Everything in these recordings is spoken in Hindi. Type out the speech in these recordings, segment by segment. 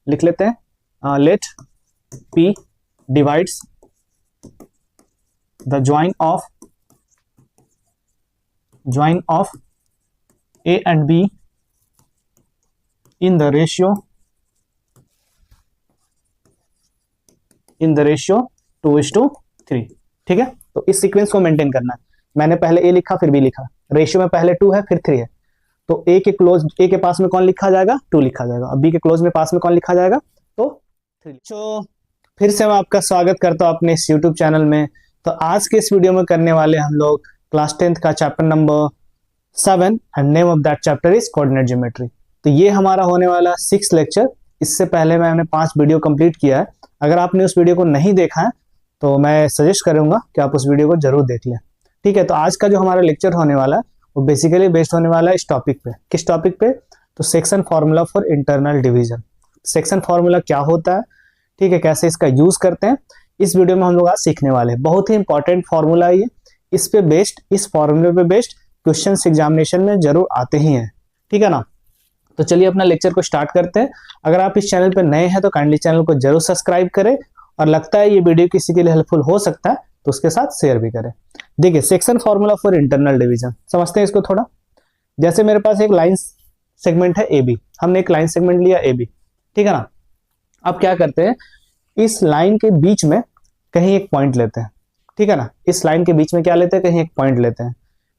लिख लेते हैं, let P divides the join of A and B in the ratio 2:3। ठीक है, तो इस सीक्वेंस को मेंटेन करना है। मैंने पहले A लिखा फिर B लिखा, रेशियो में पहले 2 है फिर 3 है, तो A के पास में कौन लिखा जाएगा, 2 लिखा जाएगा। अब B के क्लोज में पास में कौन लिखा जाएगा, तो 3। तो फिर से मैं आपका स्वागत करता हूं अपने इस YouTube चैनल में। तो आज के इस वीडियो में करने वाले हम लोग क्लास 10th का chapter number 7 and name of that chapter is coordinate geometry. तो ये हमारा होने वाला 6th लेक्चर। इससे पहले मैंने 5 वीडियो कंप्लीट किया है। अगर आपने उस वीडियो को नहीं देखा है तो मैं सजेस्ट करूंगा कि आप उस वीडियो को जरूर देख लें। ठीक है, तो आज का जो हमारा लेक्चर होने वाला है वो बेसिकली बेस्ड होने वाला है इस टॉपिक पे। किस टॉपिक पे, तो section formula for internal division. Section formula क्या होता है, ठीक है, कैसे इसका यूज करते हैं, इस वीडियो में हम लोग आज सीखने वाले हैं। बहुत ही इंपॉर्टेंट फॉर्मूला है ये। इस पे बेस्ड, इस फॉर्मूले पे बेस्ड क्वेश्चन एग्जामिनेशन में जरूर आते ही हैं। ठीक है ना, तो चलिए अपना लेक्चर को स्टार्ट करते हैं। अगर आप इस चैनल पे नए हैं तो काइंडली चैनल को जरूर सब्सक्राइब करें, और लगता है ये वीडियो किसी के लिए हेल्पफुल हो सकता है तो उसके साथ शेयर भी करें। देखिए, section formula for internal division समझते हैं इसको थोड़ा। जैसे मेरे पास एक लाइन सेगमेंट है AB, हमने एक लाइन सेगमेंट लिया AB, ठीक है ना। अब क्या करते हैं, इस लाइन के बीच में कहीं एक पॉइंट लेते हैं, ठीक है ना। इस लाइन के बीच में क्या लेते हैं, कहीं एक पॉइंट लेते हैं,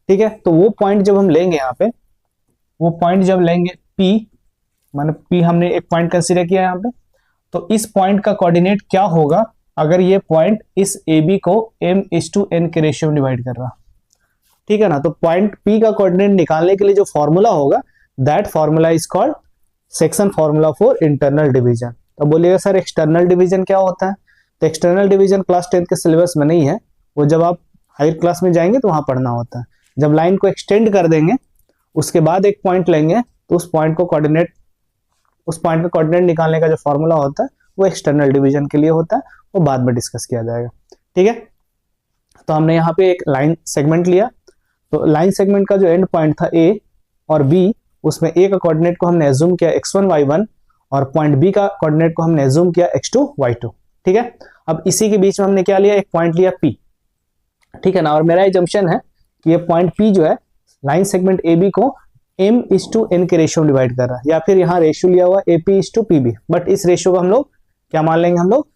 ठीक है। तो वो पॉइंट जब हम लेंगे यहाँ पे, वो पॉइंट जब लेंगे P, माने P हमने एक पॉइंट कंसीडर किया यहाँ पे, तो इस पॉइंट का कोऑर्डिनेट क्या होगा अगर ये पॉइंट इस AB को m/n के रेशियो में डिवाइड कर रहा, ठीक है ना। तो पॉइंट P का कोऑर्डिनेट निकालने के लिए जो फॉर्मूला होगा, that formula is called section formula for internal division. तो बोलिएगा सर एक्सटर्नल डिवीजन क्या होता है। तो एक्सटर्नल डिवीजन क्लास 10th के सिलेबस में नहीं है, वो जब आप हायर क्लास में जाएंगे तो वहां पढ़ना होता है। जब लाइन को एक्सटेंड कर देंगे उसके बाद एक पॉइंट लेंगे तो उस पॉइंट का कोऑर्डिनेट निकालने का जो फॉर्मूला होता है वो एक्सटर्नल डिवीजन के लिए होता है, वो बाद में डिस्कस किया जाएगा। ठीक है, तो हमने यहाँ पे एक लाइन सेगमेंट लिया, तो लाइन सेगमेंट का जो एंड पॉइंट था A और B, उसमें A का कोऑर्डिनेट को हमने एज्यूम किया x1 y1 और पॉइंट B का कोऑर्डिनेट को हमने एज्यूम किया x2 y2। ठीक है, अब इसी के बीच में हमने क्या लिया, एक पॉइंट लिया P, ठीक है ना। और मेरा एजम्पशन है कि ये पॉइंट P जो है लाइन सेगमेंट AB को m/n के रेशियो में डिवाइड कर रहा है, या फिर यहाँ रेशियो लिया हुआ AP/PB, बट इस रेशियो को हम लोग क्या मान लेंगे, हम लोग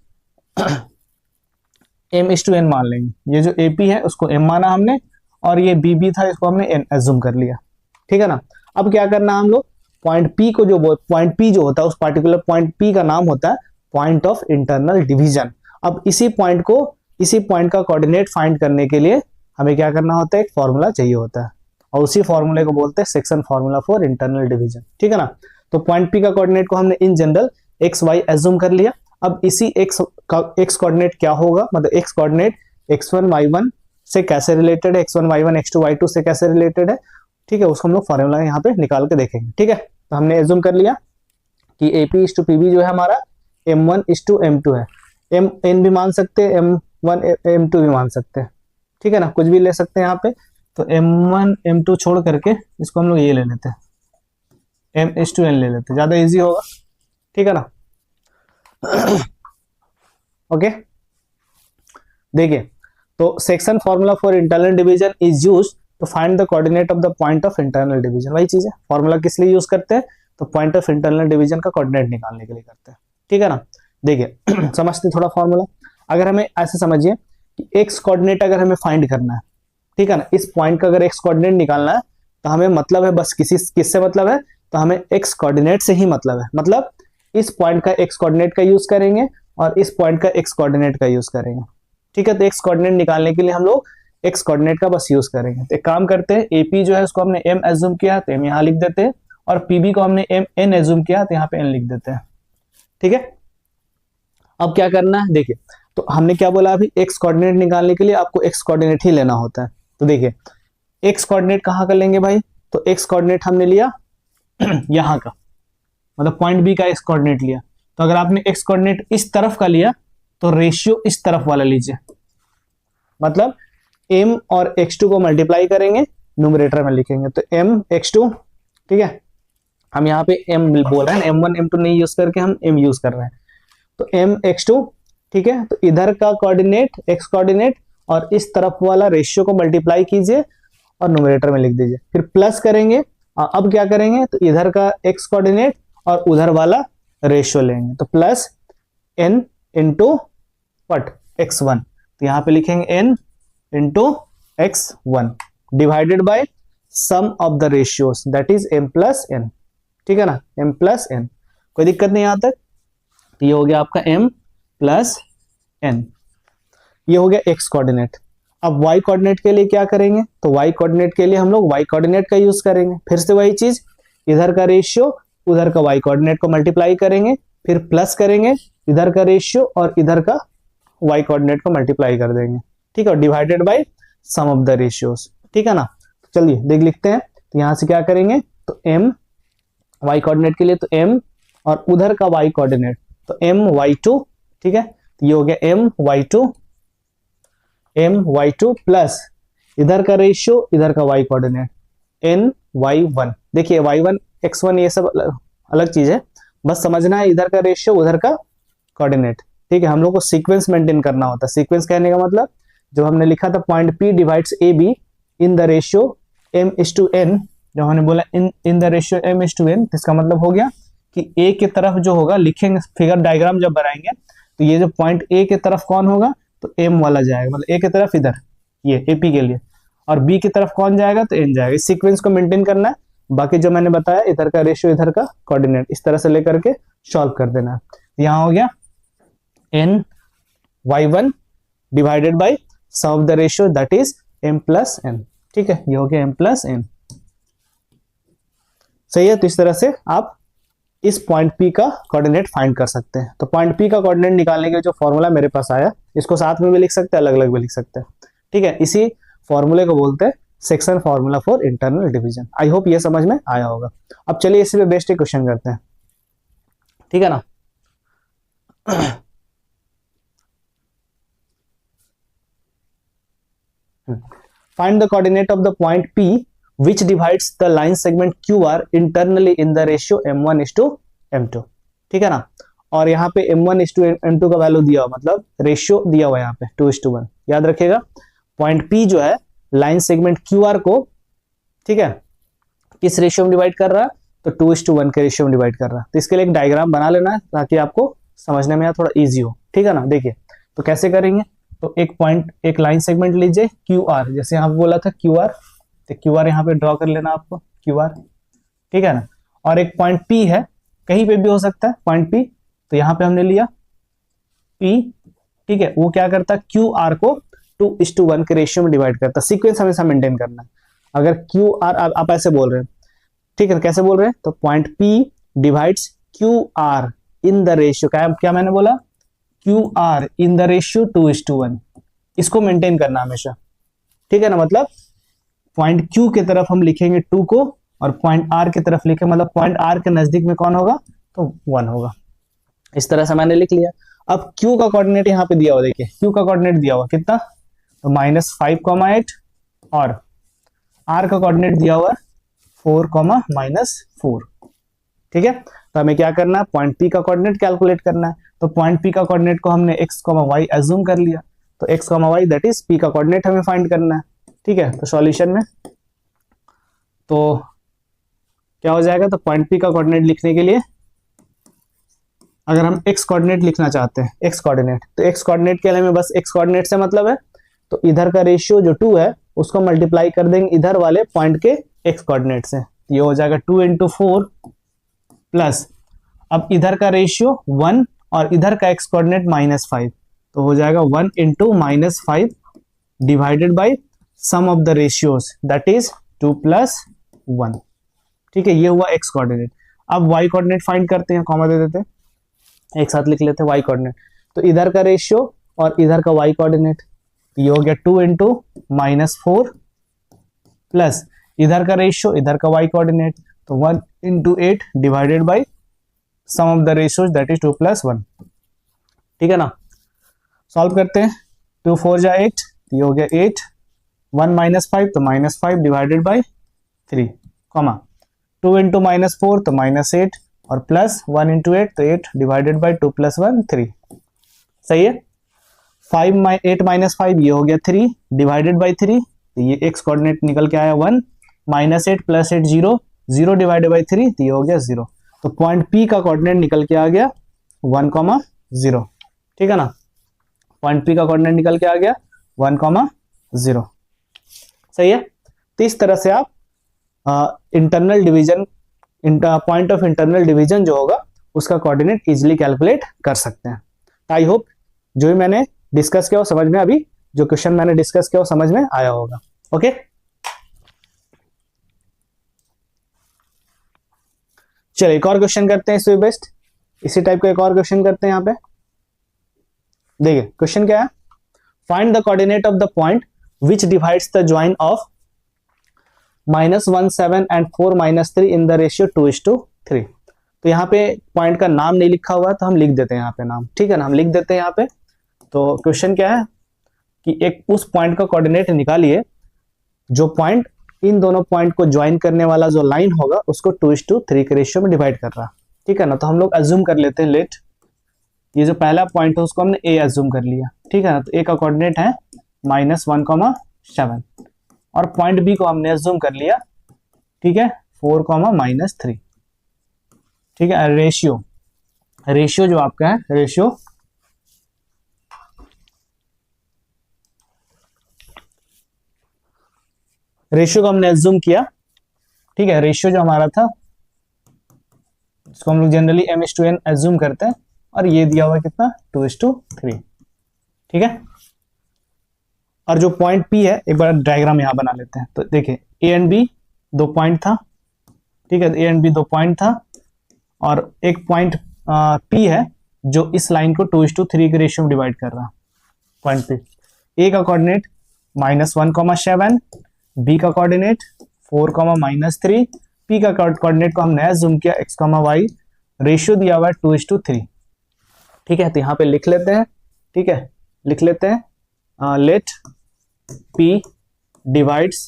m/n मान लेंगे। ये जो AP है उसको m माना हमने, और ये BB था इसको हमने n एज्यूम कर लिया, ठीक है ना। अब क्या करना है, हम लोग पॉइंट P को, जो पॉइंट P जो होता है उस पार्टिकुलर पॉइंट P का नाम होता है पॉइंट ऑफ इंटरनल डिवीजन। अब इसी पॉइंट का कोऑर्डिनेट फाइंड करने के लिए हमें क्या करना होता है, एक फॉर्मूला चाहिए होता है, और उसी फॉर्मूले को बोलते हैं section formula for internal division. ठीक है ना, तो पॉइंट P का कोऑर्डिनेट को हमने इन जनरल XY एज्यूम कर लिया। अब इसी x कोऑर्डिनेट क्या होगा, मतलब x कोऑर्डिनेट x1 y1 से कैसे रिलेटेड है, x1 y1 x2 y2 से कैसे रिलेटेड है, ठीक है, उसको हम लोग फॉर्मूला यहाँ पे निकाल के देखेंगे। ठीक है, तो हमने एज्यूम कर लिया कि AP/PB जो है हमारा m1/m2 है। n भी मान सकते हैं, m1 m2 भी मान सकते हैं, ठीक है ना, कुछ भी ले सकते हैं यहाँ पे। तो m1 m2 छोड़ करके इसको हम लोग ये ले लेते हैं, m/n ले लेते हैं, ज्यादा इजी होगा, ठीक है ना। ओके, देखिए, तो section formula for internal division is used to find the coordinate of the point of internal division. वही चीज है, फॉर्मूला किस लिए यूज करते हैं, तो पॉइंट ऑफ इंटरनल डिवीजन का कोऑर्डिनेट निकालने के लिए करते हैं, ठीक है ना। देखिए समझते थोड़ा फॉर्मूला। अगर हमें ऐसे समझिए कि एक्स कोऑर्डिनेट अगर हमें फाइंड करना है, ठीक है ना, इस पॉइंट का अगर एक्स कोऑर्डिनेट निकालना है तो हमें मतलब है बस किससे मतलब है, तो हमें एक्स कोऑर्डिनेट से ही मतलब है। मतलब इस पॉइंट का एक्स कोऑर्डिनेट का यूज करेंगे और इस पॉइंट का एक्स कोऑर्डिनेट का यूज करेंगे, ठीक है। तो एक्स कोऑर्डिनेट निकालने के लिए हम लोग एक्स कोऑर्डिनेट का बस यूज करेंगे। तो एक काम करते हैं, AP जो है उसको हमने m एज्यूम किया तो m यहाँ लिख देते हैं, और PB को हमने n एज्यूम किया तो यहाँ पे n लिख देते हैं, ठीक है। अब क्या करना है, देखिए, तो हमने क्या बोला अभी, एक्स कोऑर्डिनेट निकालने के लिए आपको एक्स कोऑर्डिनेट ही लेना होता है। तो देखिए एक्स कोऑर्डिनेट कहाँ का लेंगे भाई, तो एक्स कोऑर्डिनेट हमने लिया यहाँ का, मतलब पॉइंट B का एक्स कोऑर्डिनेट लिया। तो अगर आपने एक्स कोऑर्डिनेट इस तरफ का लिया तो रेशियो इस तरफ वाला लीजिए, मतलब m और x2 को मल्टीप्लाई करेंगे, न्यूमरेटर में लिखेंगे तो m x2, ठीक है, हम यहाँ पे m बोल रहे हैं, m1 m2 नहीं यूज करके हम m यूज कर रहे हैं। तो mx2, ठीक है। तो इधर का कोऑर्डिनेट x कोऑर्डिनेट और इस तरफ वाला रेशियो को मल्टीप्लाई कीजिए और न्यूमरेटर में लिख दीजिए, फिर प्लस करेंगे। अब क्या करेंगे, तो इधर का x कोऑर्डिनेट और उधर वाला रेशियो लेंगे, तो plus n into what x1, तो यहाँ पे लिखेंगे n into x1 divided by sum of the ratios that is m plus n, ठीक है ना, m प्लस n। कोई दिक्कत नहीं यहाँ तक। तो ये हो गया आपका m प्लस n, ये हो गया x कोऑर्डिनेट। अब y कोऑर्डिनेट के लिए क्या करेंगे, तो y कोऑर्डिनेट के लिए हम लोग y कोऑर्डिनेट का यूज करेंगे। फिर से वही चीज, इधर का रेशियो उधर का y कोऑर्डिनेट को मल्टीप्लाई करेंगे, फिर प्लस करेंगे इधर का रेशियो और इधर का y कोऑर्डिनेट को मल्टीप्लाई कर देंगे, ठीक है, divided by sum of the ratios, ठीक है ना। तो चलिए देख लिखते हैं। तो यहां से क्या करेंगे, तो m y कोऑर्डिनेट के लिए तो m और उधर का y कोऑर्डिनेट तो my2, ठीक है। तो ये हो गया my2 प्लस इधर का रेशियो इधर का y कोऑर्डिनेट ny1। देखिए y1 x1 ये सब अलग चीज है, बस समझना है इधर का रेशियो उधर का कोऑर्डिनेट, ठीक है। हम लोग को सीक्वेंस मेंटेन करना होता है। सीक्वेंस कहने का मतलब जो हमने लिखा था point P divides AB in the ratio m/n, जो हमने बोला इन द रेशियो m/n, इसका मतलब हो गया कि A की तरफ जो होगा, लिखेंगे फिगर डायग्राम जब बनाएंगे, तो ये जो पॉइंट A की तरफ कौन होगा, तो m वाला जाएगा, मतलब A की तरफ इधर ये AP के लिए, और B की तरफ कौन जाएगा, तो n जाएगा। इस सीक्वेंस को मेंटेन करना है। बाकी जो मैंने बताया इधर का रेशियो इधर का कोऑर्डिनेट इस तरह से लेकर के सॉल्व कर देना है। यहाँ हो गया ny1 divided by sum of the ratio that is m plus n, ठीक है, ये हो गया m प्लस n। सही है। तो इस तरह से आप इस पॉइंट P का कोऑर्डिनेट फाइंड कर सकते हैं। तो पॉइंट P का कोऑर्डिनेट निकालने के जो फॉर्मूला मेरे पास आया, इसको साथ में भी लिख सकते हैं, अलग अलग भी लिख सकते हैं, ठीक है। इसी फॉर्मूले को बोलते हैं section formula for internal division. I hope ये समझ में आया होगा। अब चलिए इसी पे बेस्ट एक क्वेश्चन करते हैं, ठीक है ना। Find the coordinate of the point P which divides the line segment QR internally in the ratio m1:m2, ठीक है ना। और यहाँ पे m1:m2 का वैल्यू दिया हुआ, मतलब रेशियो दिया हुआ यहाँ पे 2:1। याद रखिएगा पॉइंट P जो है लाइन सेगमेंट QR को, ठीक है, किस रेशियो में डिवाइड कर रहा है, तो 2:1 के रेशियो में डिवाइड कर रहा है। तो इसके लिए एक डायग्राम बना लेना है ताकि आपको समझने में थोड़ा इजी हो, ठीक है ना। देखिए तो कैसे करेंगे, तो एक पॉइंट एक लाइन सेगमेंट लीजिए QR, जैसे यहाँ बोला था QR, तो QR यहाँ पे ड्रॉ कर लेना आपको QR, ठीक है ना। और एक पॉइंट P है, कहीं पे भी हो सकता है पॉइंट P, तो यहाँ पे हमने लिया P, ठीक है। वो क्या करता है, QR को 2:1 के रेशियो में डिवाइड करता है। सीक्वेंस हमेशा मेंटेन करना है। अगर QR आप ऐसे बोल रहे हैं, ठीक है, कैसे बोल रहे हैं, तो point P divides QR in the ratio, क्या मैंने बोला, QR इन द रेशियो 2:1, इसको मेंटेन करना हमेशा, ठीक है ना। मतलब पॉइंट Q की तरफ हम लिखेंगे 2 को और पॉइंट R की तरफ लिखेंगे, मतलब पॉइंट R के नजदीक में कौन होगा, तो 1 होगा। इस तरह से मैंने लिख लिया। अब Q का कोऑर्डिनेट यहाँ पे दिया हुआ, देखिए Q का कोऑर्डिनेट दिया हुआ कितना, तो -5,8, और R का कोऑर्डिनेट दिया हुआ 4,-4, ठीक है। तो हमें क्या करना है, पॉइंट P का कोऑर्डिनेट कैलकुलेट करना है। तो पॉइंट P का कोऑर्डिनेट को हमने x, y एज्यूम कर लिया, तो x, y that is P का कोऑर्डिनेट हमें फाइंड करना है, ठीक है। तो सॉल्यूशन में तो क्या हो जाएगा, तो पॉइंट P का कोऑर्डिनेट लिखने के लिए अगर हम x कोऑर्डिनेट लिखना चाहते हैं, x कोऑर्डिनेट, तो x कोऑर्डिनेट के लिए हमें बस x कोऑर्डिनेट से मतलब है, तो इधर का रेशियो जो 2 है उसको मल्टीप्लाई कर देंगे इधर वाले पॉइंट के x कोऑर्डिनेट से, ये हो जाएगा 2 × 4 प्लस, अब इधर का रेशियो 1 और इधर का x कोऑर्डिनेट -5, तो हो जाएगा 1 × -5 divided by sum of the ratios that is 2 + 1, ठीक है। ये हुआ x कोऑर्डिनेट। अब y कोऑर्डिनेट फाइंड करते हैं, कॉमा दे देते हैं, एक साथ लिख लेते हैं y कोऑर्डिनेट। तो इधर का रेशियो और इधर का y कोऑर्डिनेट, ये हो गया 2 × -4 प्लस इधर का रेशियो इधर का y कोऑर्डिनेट, तो 1 × 8 divided by sum of the ratios that is 2 + 1, ठीक है ना। सॉल्व करते हैं, 2 × 4 = 8, ये हो गया 8, 1 - 5 तो -5 डिवाइडेड बाय 3, कॉमा 2 इंटू -4 तो -8 और प्लस 1 इंटू 8 तो 8 डिवाइडेड बाई 2 + 1 3। सही है। 8 - 5 ये हो गया 3 डिवाइडेड बाई 3 तो ये x कोऑर्डिनेट निकल के आया 1 -8 + 8 0 0 डिवाइडेड बाई 3 तो ये हो गया 0। तो पॉइंट P का कोऑर्डिनेट निकल के आ गया 1, 0। ठीक है ना, पॉइंट P का कोऑर्डिनेट निकल के आ गया 1, 0। सही है। तो इस तरह से आप internal division point of internal division जो होगा उसका कोऑर्डिनेट इजीली कैलकुलेट कर सकते हैं। आई होप जो भी मैंने डिस्कस किया वो समझ में, अभी जो क्वेश्चन मैंने डिस्कस किया वो समझ में आया होगा। ओके, चलिए एक और क्वेश्चन करते हैं इससे बेस्ट, इसी टाइप का एक और क्वेश्चन करते हैं। यहाँ पे देखिए क्वेश्चन क्या है, find the coordinate of the point which divides the join of -1 7 and 4 - 3 in the ratio 2:3। तो यहाँ पे पॉइंट का नाम नहीं लिखा हुआ तो हम लिख देते हैं यहाँ पे नाम। ठीक है ना, हम लिख देते हैं यहाँ पे। तो क्वेश्चन क्या है कि एक उस पॉइंट का कोऑर्डिनेट निकालिए जो पॉइंट इन दोनों पॉइंट को ज्वाइन करने वाला जो लाइन होगा उसको 2:3 के रेशियो में डिवाइड कर रहा। ठीक है ना, तो हम लोग अज्यूम कर लेते हैं, लेट ये जो पहला पॉइंट है उसको हमने ए अज्यूम कर लिया। ठीक है ना, तो ए का कोऑर्डिनेट है -1, 7 और पॉइंट बी को हमने अज्यूम कर लिया। ठीक है, 4, -3। ठीक है, रेशियो जो आपका है रेशियो को हमने अज्यूम किया। ठीक है, रेशियो जो हमारा था इसको हम लोग जनरली m/n अज्यूम करते हैं और ये दिया हुआ कितना 2:3। ठीक है, और जो पॉइंट P है एक बार डायग्राम यहां बना लेते हैं। तो देखिए A एंड B 2 पॉइंट था। ठीक है, A एंड B 2 पॉइंट था और एक पॉइंट P है जो इस लाइन को 2:3 के रेशियो में डिवाइड कर रहा। पॉइंट P A का कोऑर्डिनेट -1, 7, B का कोऑर्डिनेट 4, -3, P का कोऑर्डिनेट को हमने जूम किया x, y, रेशियो दिया हुआ है 2:3। ठीक है, तो यहाँ पे लिख लेते हैं। ठीक है, लिख लेते हैं let P divides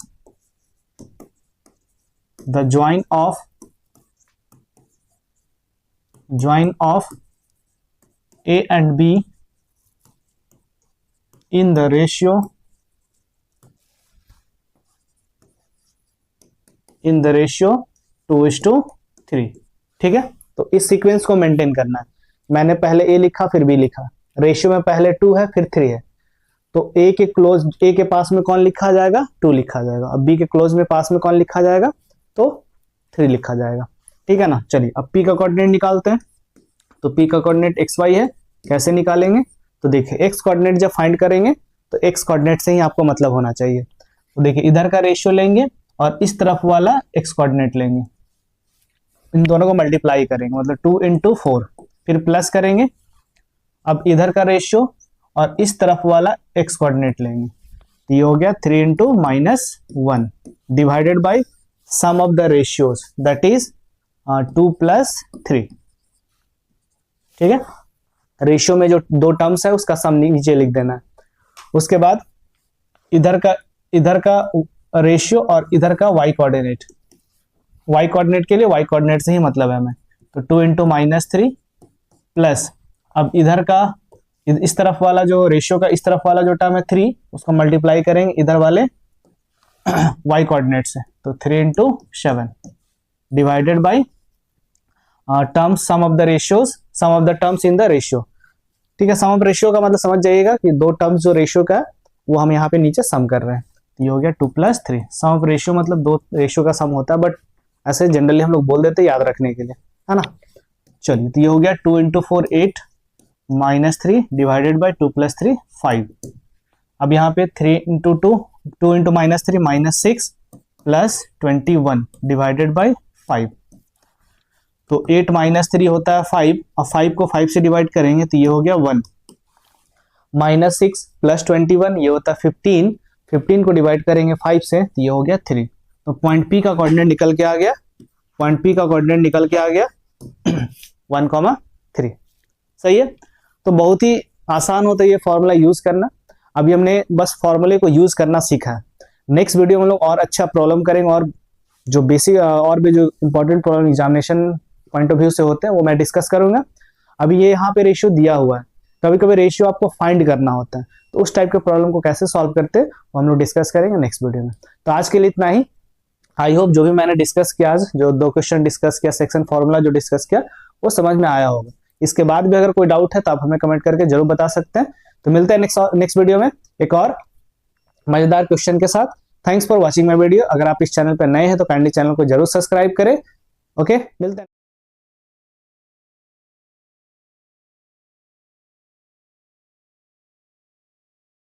the join of A and B in the ratio 2:3। ठीक है, तो इस सीक्वेंस को मेंटेन करना है। मैंने पहले A लिखा फिर B लिखा, रेशियो में पहले 2 है फिर 3 है, तो A के पास में कौन लिखा जाएगा 2 लिखा जाएगा। अब B के क्लोज में पास में कौन लिखा जाएगा तो 3 लिखा जाएगा। ठीक है ना, चलिए अब P का कोऑर्डिनेट निकालते हैं। तो P का कोऑर्डिनेट XY है, कैसे निकालेंगे तो देखिए x कोऑर्डिनेट जब फाइंड करेंगे तो x कोऑर्डिनेट से ही आपको मतलब होना चाहिए। तो देखिए इधर का रेशियो लेंगे और इस तरफ वाला x कोऑर्डिनेट लेंगे, इन दोनों को मल्टीप्लाई करेंगे, मतलब 2 × 4, फिर प्लस करेंगे। अब इधर का रेशियो और इस तरफ वाला x कोऑर्डिनेट लेंगे, तो ये हो गया 3 × -1 divided by sum of the ratios that is 2 + 3। ठीक है, रेशियो में जो 2 टर्म्स है उसका सम नीचे लिख देना है। उसके बाद इधर का रेशियो और इधर का y कोऑर्डिनेट के लिए y कोऑर्डिनेट से ही मतलब है हमें, तो 2 × -3 प्लस अब इधर का इस तरफ वाला जो रेशियो का इस तरफ वाला जो टर्म है 3 उसको मल्टीप्लाई करेंगे इधर वाले y कोऑर्डिनेट से, तो 3 × 7 divided by terms some of the terms in the ratio. ठीक है, सम ऑफ रेशियो का मतलब समझ जाइएगा कि 2 टर्म्स जो रेशियो का वो हम यहाँ पे नीचे सम कर रहे हैं। ये हो गया 2 + 3। सम ऑफ रेशियो मतलब 2 रेशियो का सम होता है, बट ऐसे जनरली हम लोग बोल देते हैं याद रखने के लिए, है ना। चलिए, तो ये हो गया 2 × 4 8 -3 डिवाइडेड बाय 2 + 3 5। अब यहाँ पे 3 × 2 2 × -3 -6 प्लस 21 डिवाइडेड बाय 5, तो 8 - 3 होता है 5, और 5 को 5 से डिवाइड करेंगे तो ये हो गया 1, -6 प्लस 21 ये होता है 15, 15 को डिवाइड करेंगे 5 से तो ये हो गया 3। तो पॉइंट P का कोऑर्डिनेट निकल के आ गया 1, 3। सही है, तो बहुत ही आसान होता है ये फॉर्मूला यूज करना। अभी हमने बस फॉर्मूले को यूज करना सीखा है। नेक्स्ट वीडियो में हम लोग और अच्छा प्रॉब्लम करेंगे और जो बेसिक और भी जो important problem examination point of view से होते हैं वो मैं डिस्कस करूंगा। अभी ये यहाँ पे रेशियो दिया हुआ है, कभी कभी रेशियो आपको फाइंड करना होता है, तो उस टाइप के प्रॉब्लम को कैसे सॉल्व करते हैं वो हम लोग डिस्कस करेंगे नेक्स्ट वीडियो में। तो आज के लिए इतना ही। आई होप जो भी मैंने डिस्कस किया आज, जो 2 क्वेश्चन डिस्कस किया, सेक्शन फॉर्मूला जो डिस्कस किया, वो समझ में आया होगा। इसके बाद भी अगर कोई डाउट है तो आप हमें कमेंट करके जरूर बता सकते हैं। तो मिलते हैं नेक्स्ट वीडियो में एक और मजेदार क्वेश्चन के साथ। Thanks for watching my video. अगर आप इस चैनल पर नए हैं तो काइंडली चैनल को जरूर सब्सक्राइब करें। ओके, मिलते हैं।